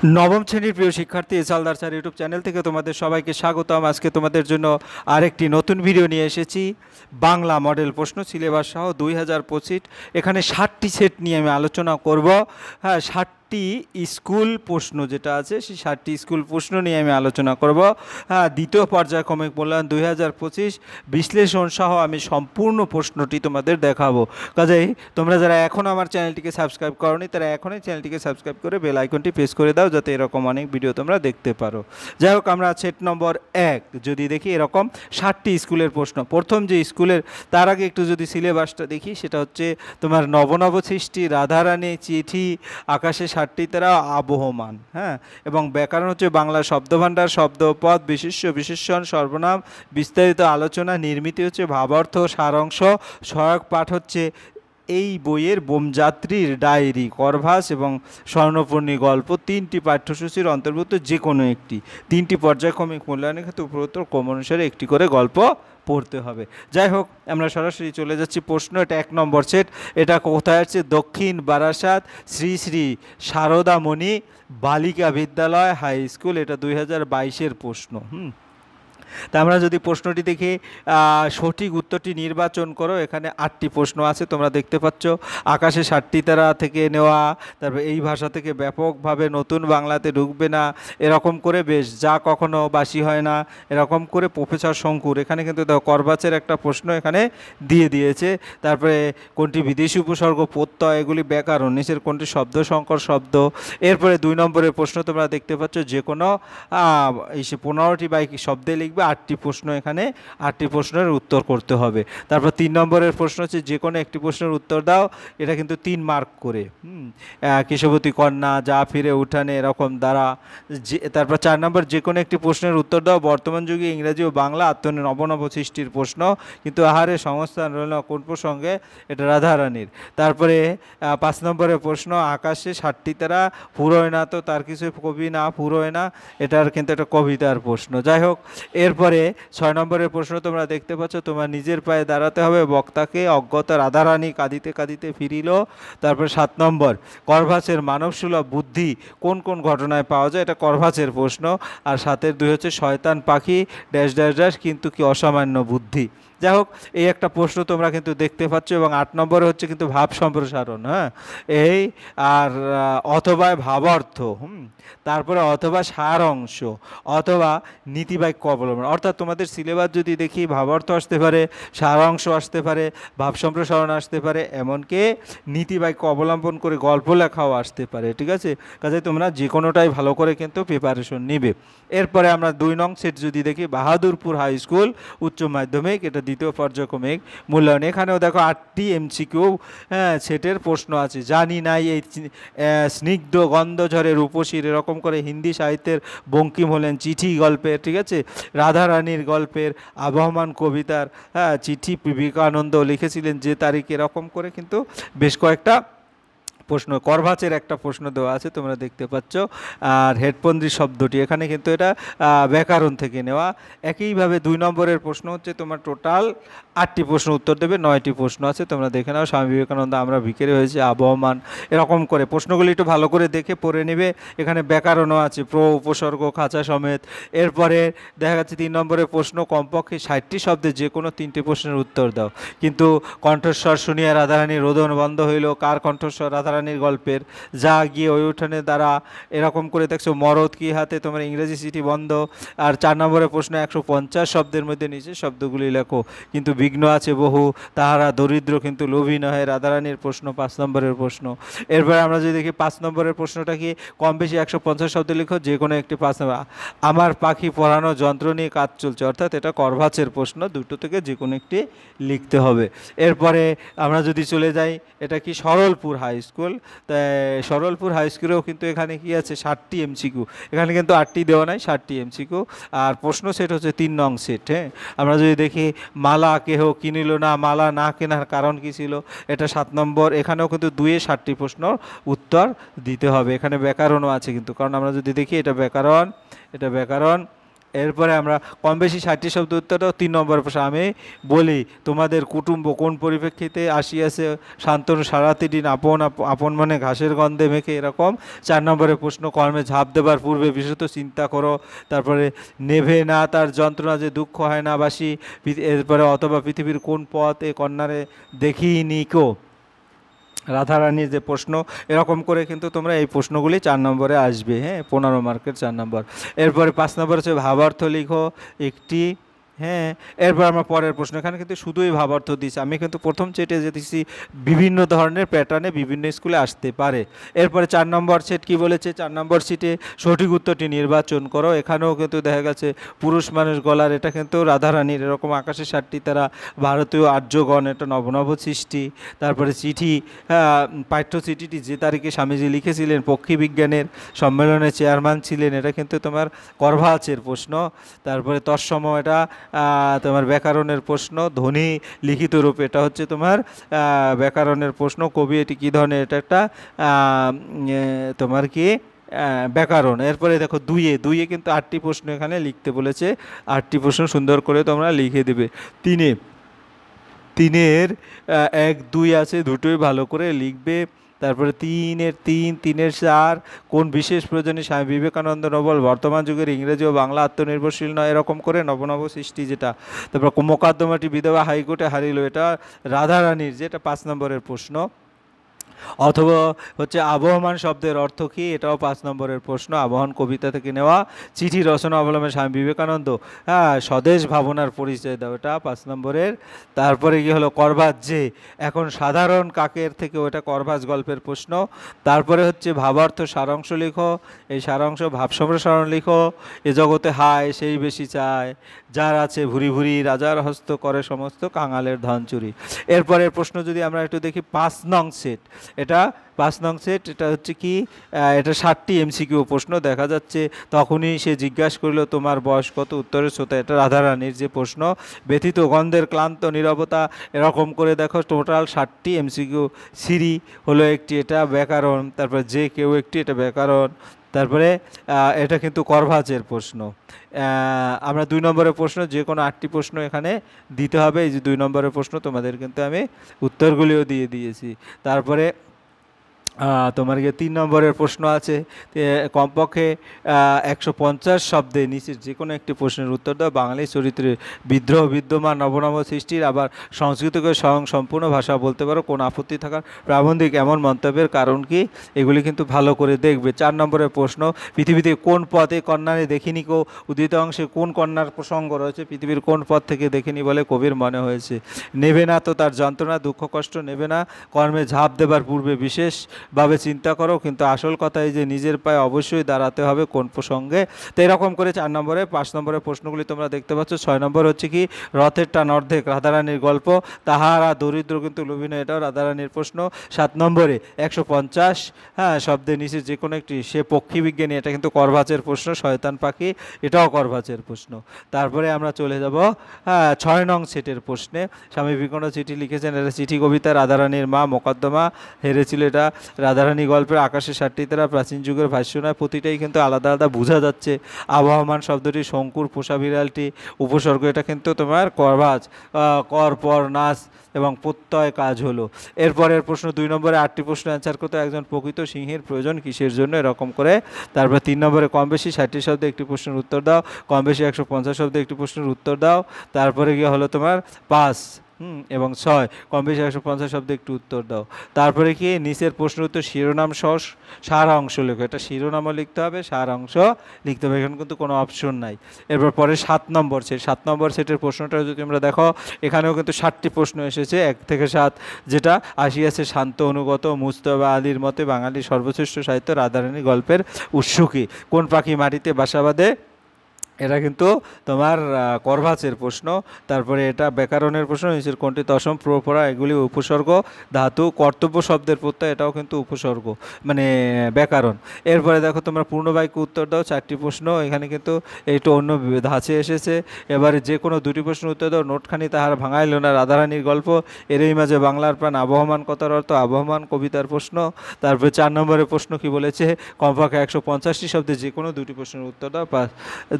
নবম শ্রেণীর প্রিয় শিক্ষার্থী এসালদার স্যার ইউটিউব চ্যানেল থেকে তোমাদের সবাইকে স্বাগতম। আজকে তোমাদের জন্য আরেকটি নতুন ভিডিও নিয়ে এসেছি। বাংলা মডেল প্রশ্ন সিলেবাস সহ 2025 এখানে 60টি সেট নিয়ে আমি আলোচনা করব। হ্যাঁ, 60টি স্কুল প্রশ্ন যেটা আছে সেই 60টি স্কুল প্রশ্ন নিয়ে আমি আলোচনা করব। হ্যাঁ, দ্বিতীয় পর্যায়ক্রমিক মূল্যায়ন 2025 বিশ্লেষণ সহ আমি সম্পূর্ণ প্রশ্নটি তোমাদের দেখাবো। কাজেই তোমরা যারা এখনও আমার চ্যানেলটিকে সাবস্ক্রাইব করোনি তারা এখনই চ্যানেলটিকে সাবস্ক্রাইব করে বেল আইকনটি প্রেস করে দাও, যাতে এরকম অনেক ভিডিও তোমরা দেখতে পারো। যাই হোক, আমরা সেট নম্বর 1 যদি দেখি, এরকম 60টি স্কুলের প্রশ্ন। প্রথম যে স্কুলের, তার আগে একটু যদি সিলেবাসটা দেখি, সেটা হচ্ছে তোমার নব সৃষ্টি, রাধারানী, চিঠি, আকাশে 60টি তারা, আবহমান। হ্যাঁ, এবং ব্যাকরণ হচ্ছে বাংলা শব্দভাণ্ডার, শব্দপদ, বিশেষ্য, বিশেষণ, সর্বনাম, বিস্তারিত আলোচনা, নির্মিতি হচ্ছে ভাবার্থ, সারাংশ, সহায়ক পাঠ হচ্ছে এই বইয়ের বোমযাত্রীর ডায়েরি, করভাস এবং স্বর্ণপূর্ণী গল্প। 3টি পাঠ্যসূচির অন্তর্ভুক্ত যে কোনো একটি। 3টি পর্যায়ক্রমিক মূল্যায়নের ক্ষেত্রে উপরোক্ত ক্রম অনুসারে একটি করে গল্প পড়তে হবে। যাই হোক, আমরা সরাসরি চলে যাচ্ছি প্রশ্ন। এটা 1 নম্বর সেট। এটা কোথায় আছে? দক্ষিণ বারাসাত শ্রী শ্রী শারদামণি বালিকা বিদ্যালয় হাই স্কুল। এটা 2022-এর প্রশ্ন। তা আমরা যদি প্রশ্নটি দেখি, সঠিক উত্তরটি নির্বাচন করো। এখানে 8টি প্রশ্ন আছে, তোমরা দেখতে পাচ্ছ। আকাশে 60টি তারা থেকে নেওয়া, তারপর এই ভাষা থেকে ব্যাপকভাবে নতুন বাংলাতে ঢুকবে না, এরকম করে বেশ, যা কখনো বাসি হয় না, এরকম করে প্রফেসর শঙ্কুর। এখানে কিন্তু দেখো করবাচের একটা প্রশ্ন এখানে দিয়ে দিয়েছে। তারপরে কোনটি বিদেশি উপসর্গ, প্রত্যয়, এগুলি ব্যাকরণ। নিচের কোনটি শব্দ সংকর শব্দ। এরপরে 2 নম্বরের প্রশ্ন তোমরা দেখতে পাচ্ছ, যে কোনো এই 15টি বাইক শব্দে লিখবে। 8টি প্রশ্ন, এখানে 8টি প্রশ্নের উত্তর করতে হবে। তারপর 3 নম্বরের প্রশ্ন হচ্ছে, যে কোনো একটি প্রশ্নের উত্তর দাও। এটা কিন্তু 3 মার্ক করে। কেশবতী কন্যা, যা ফিরে উঠানে, এরকম দ্বারা। তারপর 4 নম্বর, যে কোনো একটি প্রশ্নের উত্তর দাও। বর্তমান যুগে ইংরেজি ও বাংলা নব সৃষ্টির প্রশ্ন, কিন্তু আহারে সংস্থান রইল কোন প্রসঙ্গে? এটা রাধারানীর। তারপরে 5 নম্বরের প্রশ্ন, আকাশে 60টি তারা ফুরোয় না, তো তার কিছু কবি না ফুরোয় না, এটার কিন্তু একটা কবিতার প্রশ্ন। যাই হোক, এরপরে 6 নম্বরের প্রশ্ন তোমরা দেখতে পাচ্ছ, তোমার নিজের পায়ে দাঁড়াতে হবে। বক্তাকে অজ্ঞত রাধারানী কাঁদিতে কাঁদিতে ফিরিল। তারপর 7 নম্বর, করভাসের মানবসুলভ বুদ্ধি কোন কোন ঘটনায় পাওয়া যায়? এটা করভাসের প্রশ্ন। আর 7-এর 2 হচ্ছে, শয়তান পাখি ড্যাশ ড্যাশ ড্যাশ কিন্তু কি অসামান্য বুদ্ধি। যাই হোক, এই একটা প্রশ্ন তোমরা কিন্তু দেখতে পাচ্ছ। এবং 8 নম্বরে হচ্ছে কিন্তু ভাব সম্প্রসারণ। হ্যাঁ, এই আর অথবা ভাবার্থ, তারপরে অথবা সার অংশ, অথবা নীতিবাক্য অবলম্বন। অর্থাৎ তোমাদের সিলেবাস যদি দেখি, ভাবার্থ আসতে পারে, সার অংশ আসতে পারে, ভাব সম্প্রসারণ আসতে পারে, এমনকি নীতিবাক্য অবলম্বন করে গল্প লেখাও আসতে পারে। ঠিক আছে, কাজে তোমরা যে কোনোটাই ভালো করে কিন্তু প্রিপারেশন নিবে। এরপরে আমরা 2 নং সেট যদি দেখি, বাহাদুরপুর হাই স্কুল উচ্চ মাধ্যমিক। এটা 2য় পর্যায়ক্রমিক মূল্যায়ন। এখানেও দেখো 8টি এমসিকিউ সেটের প্রশ্ন আছে। জানি নাই এই স্নিগ্ধ গন্ধঝরে রূপসীর, এরকম করে হিন্দি সাহিত্যের বঙ্কিম হলেন চিঠি গল্পের। ঠিক আছে, রাধারানীর গল্পের, আবহমান কবিতার। হ্যাঁ, চিঠি বিবেকানন্দ লিখেছিলেন যে তারিখে, এরকম করে কিন্তু বেশ কয়েকটা প্রশ্ন। করভাচের একটা প্রশ্ন দেওয়া আছে, তোমরা দেখতে পাচ্ছ। আর হেডপন্দ্রি শব্দটি, এখানে কিন্তু এটা ব্যাকরণ থেকে নেওয়া। একইভাবে 2 নম্বরের প্রশ্ন হচ্ছে, তোমার টোটাল 8টি প্রশ্ন উত্তর দেবে। 9টি প্রশ্ন আছে, তোমরা দেখে নাও। স্বামী বিবেকানন্দ, আমরা ভিখারি হয়েছি, আবহমান, এরকম করে প্রশ্নগুলি একটু ভালো করে দেখে পড়ে নেবে। এখানে ব্যাকরণও আছে, উপসর্গ, খাঁচা সমেত। এরপরে দেখা যাচ্ছে 3 নম্বরের প্রশ্ন, কমপক্ষে 60টি শব্দে যে কোনো 3টি প্রশ্নের উত্তর দাও। কিন্তু কণ্ঠস্বর শুনিয়া রাধারানীর রোদন বন্ধ হইল, কার কণ্ঠস্বর? রাধারানীর গল্পের। যা গিয়ে ওই উঠানে দ্বারা, এরকম করে দেখছো। মরদ কি হাতে, তোমার ইংরেজি চিঠি বন্ধ। আর 4 নম্বরের প্রশ্ন, 150 শব্দের মধ্যে নিচে শব্দগুলি লেখো, কিন্তু বিঘ্ন আছে বহু, তাহারা দরিদ্র কিন্তু লোভী নহে। রাধারানীর প্রশ্ন 5 নম্বরের প্রশ্ন। এরপরে আমরা যদি দেখি 5 নম্বরের প্রশ্নটা কি, কম বেশি 150 শব্দ লিখো, যে কোনো একটি 5 নম্বর। আমার পাখি পড়ানো যন্ত্র নিয়ে কাজ চলছে, অর্থাৎ এটা করভাচের প্রশ্ন। 2টো থেকে যে কোনো একটি লিখতে হবে। এরপরে আমরা যদি চলে যাই, এটা কি সরলপুর হাই স্কুল। তাই সরলপুর হাই স্কুলেও কিন্তু এখানে কি আছে, 60টি এমসিকিউ। এখানে কিন্তু 8টি দেওয়া নাই, 60টি এমসিকিউ। আর প্রশ্ন সেট হচ্ছে 3 নং সেট। হ্যাঁ, আমরা যদি দেখি, মালা কেহ কিনিল না, মালা না কেনার কারণ কি ছিল? এটা 7 নম্বর। এখানেও কিন্তু 2-এ 60টি প্রশ্ন উত্তর দিতে হবে। এখানে ব্যাকরণও আছে কিন্তু, কারণ আমরা যদি দেখি, এটা ব্যাকরণ, এটা ব্যাকরণ, এরপরে আমরা কম বেশি 60টি শব্দ উত্তর দাও। 3 নম্বর প্রশ্ন, আমি বলি তোমাদের কুটুম্ব কোন পরিপ্রেক্ষিতে আসিয়াছে শান্তনু সারাতি দিন আপন আপন মনে ঘাসের গন্ধে মেখে, এরকম। 4 নম্বরের প্রশ্ন, কর্মে ঝাঁপ দেবার পূর্বে বিশেষত চিন্তা করো। তারপরে নেভে না তার যন্ত্রণা যে দুঃখ হয় না বাসি। এরপরে অথবা পৃথিবীর কোন পথ এ কন্যারে দেখিনি কো, রাধারানীর যে প্রশ্ন। এরকম করে কিন্তু তোমরা এই প্রশ্নগুলি 4 নম্বরে আসবে, হ্যাঁ, 15 মার্কের 4 নম্বর। এরপরে 5 নম্বর হচ্ছে ভাবার্থ লিখো একটি, হ্যাঁ। এরপর আমরা পরের প্রশ্ন, এখানে কিন্তু শুধুই ভাবার্থ দিচ্ছি, আমি কিন্তু প্রথম সেটে যে দিচ্ছি বিভিন্ন ধরনের প্যাটার্নে বিভিন্ন স্কুলে আসতে পারে। এরপরে 4 নম্বর সেট কি বলেছে, 4 নম্বর সিটে সঠিক উত্তরটি নির্বাচন করো। এখানেও কিন্তু দেখা গেছে পুরুষ মানুষ গলার, এটা কিন্তু রাধারানীর। এরকম আকাশে 7টি তারা, ভারতীয় আর্যগণ, এটা নবনব সৃষ্টি। তারপরে চিঠি, পাঠ্য চিঠিটি যে তারিখে স্বামীজি লিখেছিলেন, পক্ষী বিজ্ঞানের সম্মেলনের চেয়ারম্যান ছিলেন, এটা কিন্তু তোমার করভাচের প্রশ্ন। তারপরে তৎসম, এটা তোমার ব্যাকরণের প্রশ্ন। ধ্বনি লিখিত রূপ, এটা হচ্ছে তোমার ব্যাকরণের প্রশ্ন। কবি এটি কী ধরনের, এটা একটা তোমার কি ব্যাকরণ। এরপরে দেখো দুইয়ে কিন্তু 8টি প্রশ্ন এখানে লিখতে বলেছে, 8টি প্রশ্ন সুন্দর করে তোমরা লিখে দেবে। তিনের 1, 2 আছে, দুটোই ভালো করে লিখবে। তারপরে 3-এর 3, 3-এর 4, কোন বিশেষ প্রয়োজনে স্বামী বিবেকানন্দ নোবেল বর্তমান যুগের ইংরেজি ও বাংলা আত্মনির্ভরশীল নয়, এরকম করে নবনব সৃষ্টি যেটা। তারপর মোকদ্দমাটি বিধবা হাইকোর্টে হারিল, এটা রাধারানীর, যেটা 5 নম্বরের প্রশ্ন। অথবা হচ্ছে আবহমান শব্দের অর্থ কী, এটাও 5 নম্বরের প্রশ্ন, আবহমান কবিতা থেকে নেওয়া। চিঠি রচনা অবলম্বনে স্বামী বিবেকানন্দ, স্বদেশ ভাবনার পরিচয় দাও, এটা 5 নম্বরের। তারপরে কি হলো করভাচ, যে এখন সাধারণ কাকের থেকে, ওটা করভাচ গল্পের প্রশ্ন। তারপরে হচ্ছে ভাবার্থ সারাংশ লিখো, এই সারাংশ ভাব সম্প্রসারণ লিখো। এ জগতে হায় সেই বেশি চায়, যার আছে ভুরি ভুরি, রাজার হস্ত করে সমস্ত কাঙালের ধন চুরি। এরপরের প্রশ্ন যদি আমরা একটু দেখি, 5 নং সেট, এটা 5 নং সেট, এটা হচ্ছে কি, এটা 7টি MCQ প্রশ্ন। দেখা যাচ্ছে তখনই সে জিজ্ঞাসা করলো তোমার বয়স কত, উত্তরের শ্রোতা, এটা রাধারানীর যে প্রশ্ন। ব্যথিত গন্ধের ক্লান্ত নীরবতা, এরকম করে দেখো টোটাল 7টি MCQ। সিরি হলো একটি, এটা ব্যাকরণ। তারপর যে কেউ একটি, এটা ব্যাকরণ। তারপরে এটা কিন্তু করভাচের প্রশ্ন। আমরা 2 নম্বরের প্রশ্ন, যে কোনো 8টি প্রশ্ন এখানে দিতে হবে। এই যে 2 নম্বরের প্রশ্ন, তোমাদের কিন্তু আমি উত্তরগুলিও দিয়ে দিয়েছি। তারপরে তোমার গিয়ে 3 নম্বরের প্রশ্ন আছে, কমপক্ষে 150 শব্দে নিচের যে কোনো একটি প্রশ্নের উত্তর দাও। বাঙালি চরিত্রে বিদ্রোহ বিদ্যমান নবনব সৃষ্টির, আবার সংস্কৃতকে স্বয়ং সম্পূর্ণ ভাষা বলতে পারো, কোন আপত্তি থাকার প্রাবন্ধিক এমন মন্তব্যের কারণ কি, এগুলি কিন্তু ভালো করে দেখবে। 4 নম্বরের প্রশ্ন, পৃথিবীতে কোন পথে কন্যারে দেখিনি কো, উদিত অংশে কোন কন্যার প্রসঙ্গ রয়েছে, পৃথিবীর কোন পথ থেকে দেখিনি বলে কবির মনে হয়েছে। নেবে না তো তার যন্ত্রণা দুঃখ কষ্ট, নেবে না কর্মে ঝাঁপ দেবার পূর্বে বিশেষভাবে চিন্তা করো, কিন্তু আসল কথা এই যে নিজের পায়ে অবশ্যই দাঁড়াতে হবে কোন প্রসঙ্গে। তো এরকম করে 4 নম্বরে, 5 নম্বরের প্রশ্নগুলি তোমরা দেখতে পাচ্ছ। 6 নম্বর হচ্ছে কি, রথের টান অর্ধেক, রাধারানীর গল্প। তাহারা দরিদ্র কিন্তু লোভী নয়, এটাও রাধারানীর প্রশ্ন। 7 নম্বরে 150 শব্দের নিচে যে কোনো একটি, সে পক্ষী বিজ্ঞানী, এটা কিন্তু করভাচের প্রশ্ন। শয়তান পাখি, এটাও করভাচের প্রশ্ন। তারপরে আমরা চলে যাব 6 নং সেটের প্রশ্নে। স্বামী বিবেকানন্দ চিঠি লিখেছেন, এটা চিঠি কবিতা। রাধারানীর মা মোকদ্দমা হেরেছিল, এটা রাধারানী গল্পের। আকাশে 7টি তারা, প্রাচীন যুগের ভাষ্য নয়। প্রতিটাই কিন্তু আলাদা আলাদা বোঝা যাচ্ছে। আবহমান শব্দটি, শঙ্কুর পোষা বিড়ালটি উপসর্গ, এটা কিন্তু তোমার করভাচ। কর পর নাচ এবং প্রত্যয় কাজ হলো। এরপরের প্রশ্ন 2 নম্বরে 8টি প্রশ্ন অ্যান্সার করতে, একজন প্রকৃত সিংহের প্রয়োজন কিসের জন্য, এরকম করে। তারপর 3 নম্বরে কম বেশি 60টি শব্দে একটি প্রশ্নের উত্তর দাও, কম বেশি 150 শব্দে একটি প্রশ্নের উত্তর দাও। তারপরে গিয়ে হলো তোমার 5 এবং 6, কম বেশি 150 শব্দে একটু উত্তর দাও। তারপরে কি, নিচের প্রশ্নের উত্তর শিরোনাম সহ সার অংশ লেখো, এটা শিরোনামও লিখতে হবে, সার অংশ লিখতে হবে, এখানে কিন্তু কোনো অপশন নাই। এরপর পরে 7 নম্বর সেট, 7 নম্বর সেটের প্রশ্নটা যদি আমরা দেখো, এখানেও কিন্তু 7টি প্রশ্ন এসেছে, 1 থেকে 7, যেটা আসিয়াছে শান্ত অনুগত মুস্তফা আলীর মতে বাঙালির সর্বশ্রেষ্ঠ সাহিত্য রাধারানী গল্পের উৎস কি, কোন পাখি মাটিতে বাসা বাঁধে, এটা কিন্তু তোমার করভাচের প্রশ্ন। তারপরে এটা ব্যাকরণের প্রশ্ন, নিচের কোনটি দশম প্রপরা, এগুলি উপসর্গ। ধাতু কর্তব্য শব্দের প্রত্যয়, এটাও কিন্তু উপসর্গ, মানে ব্যাকরণ। এরপরে দেখো তোমরা পূর্ণবাক্য উত্তর দাও, 4টি প্রশ্ন, এখানে কিন্তু এইটা অন্য ধাঁচে এসেছে। এবারে যে কোনো 2টি প্রশ্ন উত্তর দাও। নোটখানি তাহার ভাঙাইল না, রাধারানীর গল্প। এরই মাঝে বাংলার প্রাণ, আবহমান কথার অর্থ, আবহমান কবিতার প্রশ্ন। তারপরে 4 নম্বরের প্রশ্ন কি বলেছে, কমপক্ষে 150টি শব্দে যে কোনো 2টি প্রশ্নের উত্তর দাও।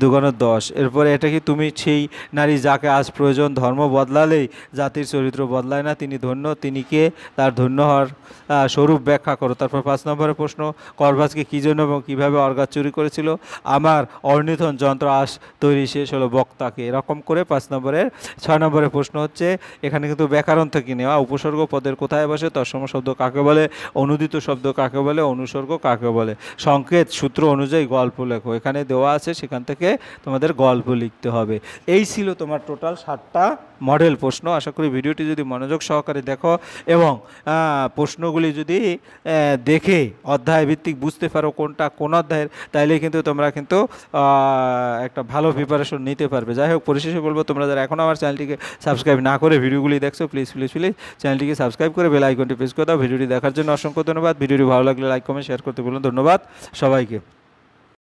2 × 10। এরপরে এটা কি তুমি সেই নারী যাকে আজ প্রয়োজন, ধর্ম বদলালেই জাতির চরিত্র বদলায় না, তিনি ধন্য, তিনি কে, তার ধন্য হওয়ার স্বরূপ ব্যাখ্যা করো। তারপর 5 নম্বরের প্রশ্ন, করভাজকে কী জন্য এবং কীভাবে অর্গাজ চুরি করেছিল। আমার অর্নিথন যন্ত্র আজ তৈরি শেষ হলো, বক্তাকে। এরকম করে 5 নম্বরের। 6 নম্বরের প্রশ্ন হচ্ছে এখানে কিন্তু ব্যাকরণ থেকে নেওয়া, উপসর্গ পদের কোথায় বসে, তৎসম শব্দ কাকে বলে, অনুদিত শব্দ কাকে বলে, অনুসর্গ কাকে বলে, সংকেত সূত্র অনুযায়ী গল্প লেখো। এখানে দেওয়া আছে, সেখান থেকে তোমাদের গল্প লিখতে হবে। এই ছিল তোমার টোটাল 7টা মডেল প্রশ্ন। আশা করি ভিডিওটি যদি মনোযোগ সহকারে দেখো এবং প্রশ্নগুলি যদি দেখে অধ্যায় ভিত্তিক বুঝতে পারো কোনটা কোন অধ্যায়ের, তাইলে কিন্তু তোমরা কিন্তু একটা ভালো প্রিপারেশন নিতে পারবে। যাই হোক, পরিশেষে বলবো, তোমরা যারা এখন আমার চ্যানেলটিকে সাবস্ক্রাইব না করে ভিডিওগুলি দেখছো, প্লিজ চ্যানেলটিকে সাবস্ক্রাইব করে বেল আইকনটি প্রেস করে দাও। ভিডিওটি দেখার জন্য অসংখ্য ধন্যবাদ। ভিডিওটি ভালো লাগলে লাইক কমেন্ট শেয়ার করতে বলুন। ধন্যবাদ সবাইকে।